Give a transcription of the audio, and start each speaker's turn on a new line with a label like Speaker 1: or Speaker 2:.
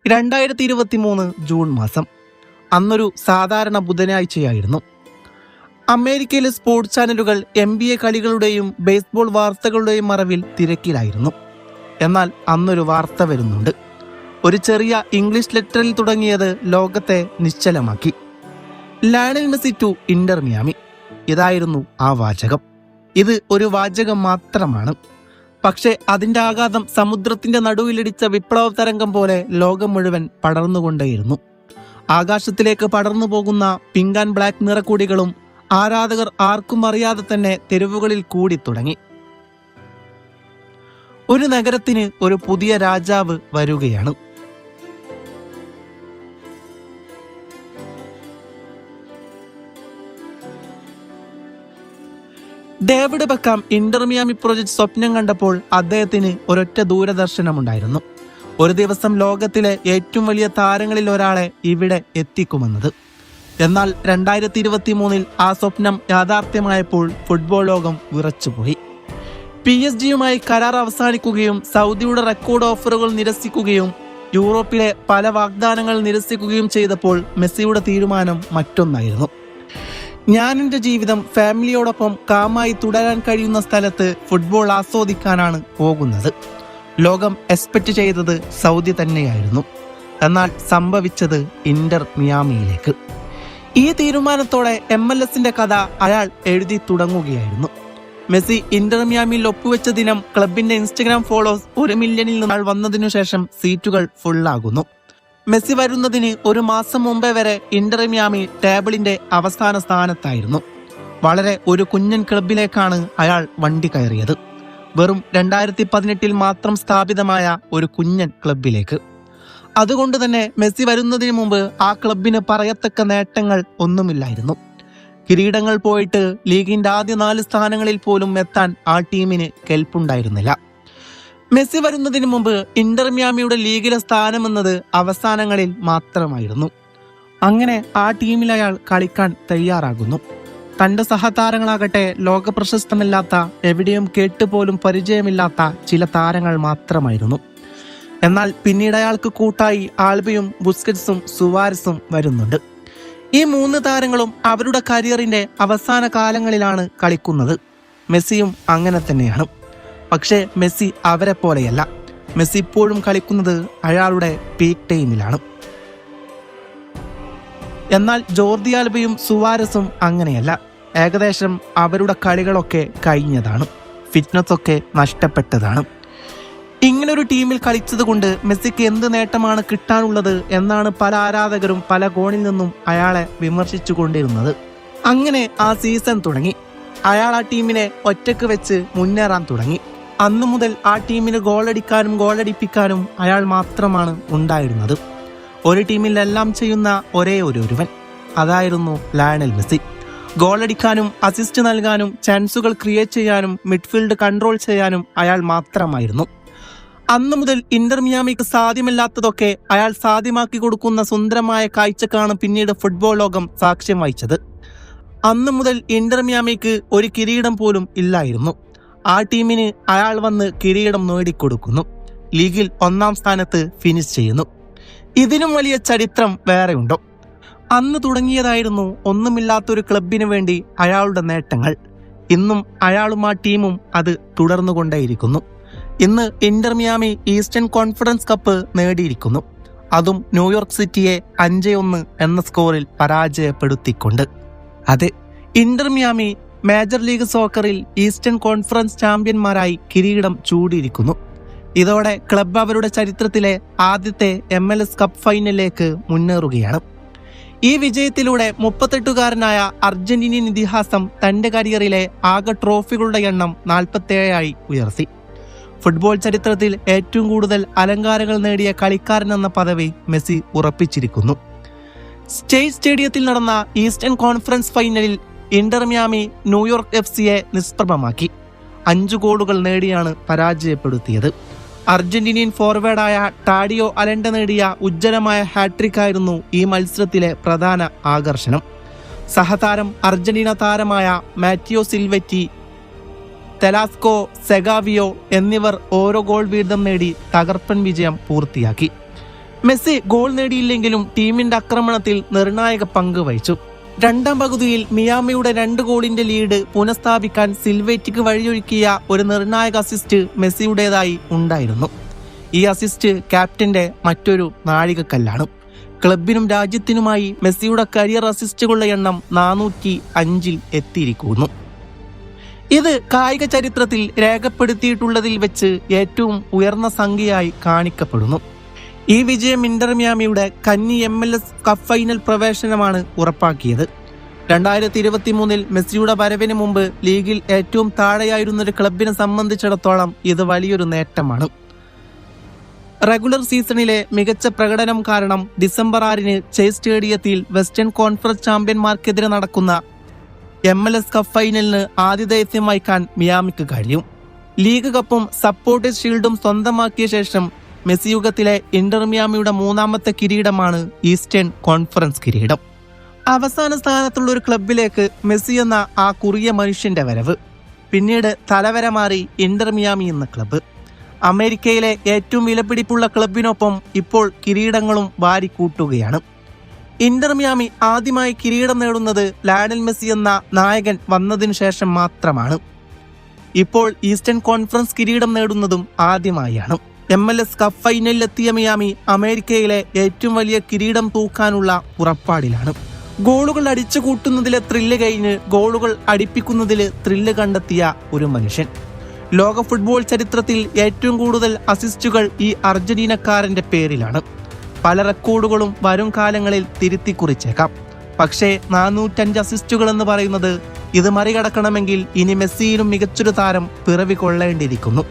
Speaker 1: 2023 June മാസം. അന്നൊരു സാധാരണ ബുധനാഴ്ചയായിരുന്നു. അമേരിക്കയിലെ സ്പോർട്സ് ചാനലുകൾ NBA കളികളുടെയും ബേസ്ബോൾ വാർത്തകളുടെയും മറവിൽ തിരക്കിലായിരുന്നു. എന്നാൽ അന്നൊരു വാർത്ത വരുന്നുണ്ട്. ഒരു ചെറിയ ഇംഗ്ലീഷ് ലെറ്ററിൽ തുടങ്ങിയത് ലോകത്തെ നിശ്ചലമാക്കി. Lionel Messi to Inter Miami. ഇതായിരുന്നു ആ വാചകം. ഇത് ഒരു വാചകം മാത്രമാണ്. പക്ഷെ അതിന്റെ ആഘാതം സമുദ്രത്തിന്റെ നടുവിലിടിച്ച വിപ്ലവ തരംഗം പോലെ ലോകം മുഴുവൻ പടർന്നുകൊണ്ടേയിരുന്നു. ആകാശത്തിലേക്ക് പടർന്നു പോകുന്ന പിങ്ക് ആൻഡ് ബ്ലാക്ക് നിറക്കൂടികളും ആരാധകർ ആർക്കും അറിയാതെ തന്നെ തെരുവുകളിൽ കൂടി തുടങ്ങി. ഒരു നഗരത്തിന് ഒരു പുതിയ രാജാവ് വരികയാണ്. David Beckham Inter Miami project സ്വപ്നം കണ്ടപ്പോൾ അദ്ദേഹത്തിന് ഒരൊറ്റ ദൂരദർശനമുണ്ടായിരുന്നു. ഒരു ദിവസം ലോകത്തിലെ ഏറ്റവും വലിയ താരങ്ങളിൽ ഒരാളെ ഇവിടെ എത്തിക്കുമെന്നത്. എന്നാൽ 2023 ആ സ്വപ്നം യാഥാർത്ഥ്യമായപ്പോൾ ഫുട്ബോൾ ലോകം വിറച്ചുപോയി. PSG കരാർ അവസാനിക്കുകയും സൗദിയുടെ റെക്കോർഡ് ഓഫറുകൾ നിരസിക്കുകയും യൂറോപ്പിലെ പല വാഗ്ദാനങ്ങൾ നിരസിക്കുകയും ചെയ്തപ്പോൾ മെസ്സിയുടെ തീരുമാനം മറ്റൊന്നായിരുന്നു. ഞാൻ എൻ്റെ ജീവിതം ഫാമിലിയോടൊപ്പം കാമായി തുടരാൻ കഴിയുന്ന സ്ഥലത്ത് ഫുട്ബോൾ ആസ്വദിക്കാനാണ് പോകുന്നത്. ലോകം എക്സ്പെക്ട് ചെയ്തത് സൗദി തന്നെയായിരുന്നു. എന്നാൽ സംഭവിച്ചത് ഇന്റർ മിയാമിയിലേക്ക്. ഈ തീരുമാനത്തോടെ MLS കഥ അയാൾ എഴുതി തുടങ്ങുകയായിരുന്നു. മെസ്സി ഇന്റർ മിയാമിയിൽ ഒപ്പുവെച്ച ദിനം ക്ലബിന്റെ ഇൻസ്റ്റഗ്രാം ഫോളോവേഴ്സ് 1 മില്യണിൽ നിന്നാൾ വന്നതിനു ശേഷം സീറ്റുകൾ ഫുള്ളാകുന്നു. മെസ്സി വരുന്നതിന് ഒരു മാസം മുമ്പേ വരെ ഇന്റർ മിയാമി ടേബിളിന്റെ അവസാന സ്ഥാനത്തായിരുന്നു. വളരെ ഒരു കുഞ്ഞൻ ക്ലബിലേക്കാണ് അയാൾ വണ്ടി കയറിയത്. വെറും 2018 മാത്രം സ്ഥാപിതമായ ഒരു കുഞ്ഞൻ ക്ലബിലേക്ക്. അതുകൊണ്ട് തന്നെ മെസ്സി വരുന്നതിന് മുമ്പ് ആ ക്ലബിന് പറയത്തക്ക നേട്ടങ്ങൾ ഒന്നുമില്ലായിരുന്നു. കിരീടങ്ങൾ പോയിട്ട് ലീഗിന്റെ ആദ്യ 4 സ്ഥാനങ്ങളിൽ പോലും എത്താൻ ആ ടീമിന് കെൽപ്പുണ്ടായിരുന്നില്ല. മെസ്സി വരുന്നതിന് മുമ്പ് ഇന്റർ മിയാമിയുടെ ലീഗിലെ സ്ഥാനമെന്നത് അവസാനങ്ങളിൽ മാത്രമായിരുന്നു. അങ്ങനെ ആ ടീമിൽ അയാൾ കളിക്കാൻ തയ്യാറാകുന്നു. തന്റെ സഹതാരങ്ങളാകട്ടെ ലോക പ്രശസ്തമല്ലാത്ത, എവിടെയും കേട്ടുപോലും പരിചയമില്ലാത്ത ചില താരങ്ങൾ മാത്രമായിരുന്നു. എന്നാൽ പിന്നീട് അയാൾക്ക് കൂട്ടായി ആൽബയും ബുസ്കറ്റ്സും സുവാരസും വരുന്നുണ്ട്. ഈ 3 താരങ്ങളും അവരുടെ കരിയറിന്റെ അവസാന കാലങ്ങളിലാണ് കളിക്കുന്നത്. മെസ്സിയും അങ്ങനെ തന്നെയാണ്. പക്ഷേ മെസ്സി അവരെ പോലെയല്ല. മെസ്സി ഇപ്പോഴും കളിക്കുന്നത് അയാളുടെ പീക്ക് ടൈമിലാണ്. എന്നാൽ ജോർദി ആൽബയും സുവാരസും അങ്ങനെയല്ല. ഏകദേശം അവരുടെ കളികളൊക്കെ കഴിഞ്ഞതാണ്. ഫിറ്റ്നസ് ഒക്കെ നഷ്ടപ്പെട്ടതാണ്. ഇങ്ങനൊരു ടീമിൽ കളിച്ചത് കൊണ്ട് മെസ്സിക്ക് എന്ത് നേട്ടമാണ് കിട്ടാനുള്ളത് എന്നാണ് പല ആരാധകരും പല കോണിൽ നിന്നും അയാളെ വിമർശിച്ചു കൊണ്ടിരുന്നത്. അങ്ങനെ ആ സീസൺ തുടങ്ങി. അയാൾ ആ ടീമിനെ ഒറ്റക്ക് വെച്ച് മുന്നേറാൻ തുടങ്ങി. അന്നു മുതൽ ആ ടീമിന് ഗോളടിക്കാനും ഗോളടിപ്പിക്കാനും അയാൾ മാത്രമാണ് ഉണ്ടായിരുന്നത്. ഒരു ടീമിൽ എല്ലാം ചെയ്യുന്ന ഒരേ ഒരുവൻ, അതായിരുന്നു ലയണൽ മെസ്സി. ഗോളടിക്കാനും അസിസ്റ്റ് നൽകാനും ചാൻസുകൾ ക്രിയേറ്റ് ചെയ്യാനും മിഡ്ഫീൽഡ് കൺട്രോൾ ചെയ്യാനും അയാൾ മാത്രമായിരുന്നു. അന്നു മുതൽ ഇന്റർ മിയാമിക്ക് സാധ്യമല്ലാത്തതൊക്കെ അയാൾ സാധ്യമാക്കി കൊടുക്കുന്ന സുന്ദരമായ കാഴ്ചക്കാണ് പിന്നീട് ഫുട്ബോൾ ലോകം സാക്ഷ്യം വഹിച്ചത്. അന്നു മുതൽ ഇന്റർ മിയാമിക്ക് ഒരു കിരീടം പോലും ഇല്ലായിരുന്നു. ആ ടീമിന് അയാൾ വന്ന് കിരീടം നേടിക്കൊടുക്കുന്നു. ലീഗിൽ 1-ാം സ്ഥാനത്ത് ഫിനിഷ് ചെയ്യുന്നു. ഇതിനും വലിയ ചരിത്രം വേറെയുണ്ടോ? അന്ന് തുടങ്ങിയതായിരുന്നു ഒന്നുമില്ലാത്തൊരു ക്ലബിന് വേണ്ടി അയാളുടെ നേട്ടങ്ങൾ. ഇന്നും അയാളും ആ ടീമും അത് തുടർന്നുകൊണ്ടേയിരിക്കുന്നു. ഇന്ന് Inter Miami Eastern Conference cup നേടിയിരിക്കുന്നു. അതും ന്യൂയോർക്ക് സിറ്റിയെ 5-1 എന്ന സ്കോറിൽ പരാജയപ്പെടുത്തിക്കൊണ്ട്. അതെ, ഇന്റർ മിയാമി മേജർ ലീഗ് സോക്കറിൽ ഈസ്റ്റേൺ കോൺഫറൻസ് ചാമ്പ്യന്മാരായി കിരീടം ചൂടിയിരിക്കുന്നു. ഇതോടെ ക്ലബ് അവരുടെ ചരിത്രത്തിലെ ആദ്യത്തെ MLS കപ്പ് ഫൈനലിലേക്ക് മുന്നേറുകയാണ്. ഈ വിജയത്തിലൂടെ 38-കാരനായ അർജന്റീനിയൻ ഇതിഹാസം തന്റെ കരിയറിലെ ആകെ ട്രോഫികളുടെ എണ്ണം 47 ഉയർത്തി. ഫുട്ബോൾ ചരിത്രത്തിൽ ഏറ്റവും കൂടുതൽ അലങ്കാരങ്ങൾ നേടിയ കളിക്കാരൻ എന്ന പദവി മെസ്സി ഉറപ്പിച്ചിരിക്കുന്നു. സ്റ്റേഡിയത്തിൽ നടന്ന ഈസ്റ്റേൺ കോൺഫറൻസ് ഫൈനലിൽ ഇന്റർ മിയാമി ന്യൂയോർക്ക് FC നിഷ്പ്രഭമാക്കി 5 ഗോളുകൾ നേടിയാണ് പരാജയപ്പെടുത്തിയത്. അർജന്റീനിയൻ ഫോർവേഡായ ടാഡിയോ അലൻഡ നേടിയ ഉജ്ജ്വലമായ ഹാട്രിക് ആയിരുന്നു ഈ മത്സരത്തിലെ പ്രധാന ആകർഷണം. സഹതാരം അർജന്റീന താരമായ മാറ്റിയോ സിൽവറ്റി, തെലാസ്കോ, സെഗാവിയോ എന്നിവർ ഓരോ ഗോൾ വീതം നേടി തകർപ്പൻ വിജയം പൂർത്തിയാക്കി. മെസ്സി ഗോൾ നേടിയില്ലെങ്കിലും ടീമിന്റെ ആക്രമണത്തിൽ നിർണായക പങ്ക് വഹിച്ചു. രണ്ടാം പകുതിയിൽ മിയാമിയുടെ 2 ഗോളിന്റെ ലീഡ് പുനഃസ്ഥാപിക്കാൻ സിൽവേറ്റിക്ക് വഴിയൊരുക്കിയ ഒരു നിർണായക അസിസ്റ്റ് മെസ്സിയുടേതായി ഉണ്ടായിരുന്നു. ഈ അസിസ്റ്റ് ക്യാപ്റ്റന്റെ മറ്റൊരു നാഴികക്കല്ലാണ്. ക്ലബിനും രാജ്യത്തിനുമായി മെസ്സിയുടെ കരിയർ അസിസ്റ്റുകളുടെ എണ്ണം 405 എത്തിയിരിക്കുന്നു. ഇത് കായിക ചരിത്രത്തിൽ രേഖപ്പെടുത്തിയിട്ടുള്ളതിൽ വെച്ച് ഏറ്റവും ഉയർന്ന സംഖ്യയായി കാണിക്കപ്പെടുന്നു. ഈ വിജയം ഇന്റർ മിയാമിയുടെ കന്നി MLS കപ്പ് ഫൈനൽ പ്രവേശനമാണ് ഉറപ്പാക്കിയത്. 2023 മെസ്സിയുടെ വരവിന് മുമ്പ് ലീഗിൽ ഏറ്റവും താഴെയായിരുന്നൊരു ക്ലബിനെ സംബന്ധിച്ചിടത്തോളം ഇത് വലിയൊരു നേട്ടമാണ്. റെഗുലർ സീസണിലെ മികച്ച പ്രകടനം കാരണം ഡിസംബർ 6 ചേസ് സ്റ്റേഡിയത്തിൽ വെസ്റ്റേൺ കോൺഫറൻസ് ചാമ്പ്യന്മാർക്കെതിരെ നടക്കുന്ന MLS കപ്പ് ഫൈനലിന് ആതിഥേയത്വം വഹിക്കാൻ മിയാമിക്ക് കഴിയും. ലീഗ് കപ്പും സപ്പോർട്ടേഴ്സ് ഷീൽഡും സ്വന്തമാക്കിയ ശേഷം മെസ്സി യുഗത്തിലെ ഇന്റർ മിയാമിയുടെ 3ാമത്തെ കിരീടമാണ് ഈസ്റ്റേൺ കോൺഫറൻസ് കിരീടം. അവസാന സ്ഥാനത്തുള്ള ഒരു ക്ലബിലേക്ക് മെസ്സി എന്ന ആ കുറിയ മനുഷ്യന്റെ വരവ്. പിന്നീട് തലവര മാറി ഇന്റർ മിയാമി എന്ന ക്ലബ്ബ്. അമേരിക്കയിലെ ഏറ്റവും വിലപിടിപ്പുള്ള ക്ലബിനൊപ്പം ഇപ്പോൾ കിരീടങ്ങളും വാരിക്കൂട്ടുകയാണ്. ഇന്റർ മിയാമി ആദ്യമായി കിരീടം നേടുന്നത് ലയണൽ മെസ്സി എന്ന നായകൻ വന്നതിനു ശേഷം മാത്രമാണ്. ഇപ്പോൾ ഈസ്റ്റേൺ കോൺഫറൻസ് കിരീടം നേടുന്നതും ആദ്യമായാണ്. MLS കപ്പ് ഫൈനലിലെത്തിയ മിയാമി അമേരിക്കയിലെ ഏറ്റവും വലിയ കിരീടം തൂക്കാനുള്ള പുറപ്പാടിലാണ്. ഗോളുകൾ അടിച്ചു കൂട്ടുന്നതിലെ ത്രില്ല് കഴിഞ്ഞ് ഗോളുകൾ അടിപ്പിക്കുന്നതിൽ ത്രില്ല് കണ്ടെത്തിയ ഒരു മനുഷ്യൻ. ലോക ഫുട്ബോൾ ചരിത്രത്തിൽ ഏറ്റവും കൂടുതൽ അസിസ്റ്റുകൾ ഈ അർജന്റീനക്കാരന്റെ പേരിലാണ്. പല റെക്കോർഡുകളും വരും കാലങ്ങളിൽ തിരുത്തി കുറിച്ചേക്കാം. പക്ഷേ 405 അസിസ്റ്റുകൾ എന്ന് പറയുന്നത് ഇത് മറികടക്കണമെങ്കിൽ ഇനി മെസ്സിയിലും മികച്ചൊരു താരം പിറവി കൊള്ളേണ്ടിയിരിക്കുന്നു.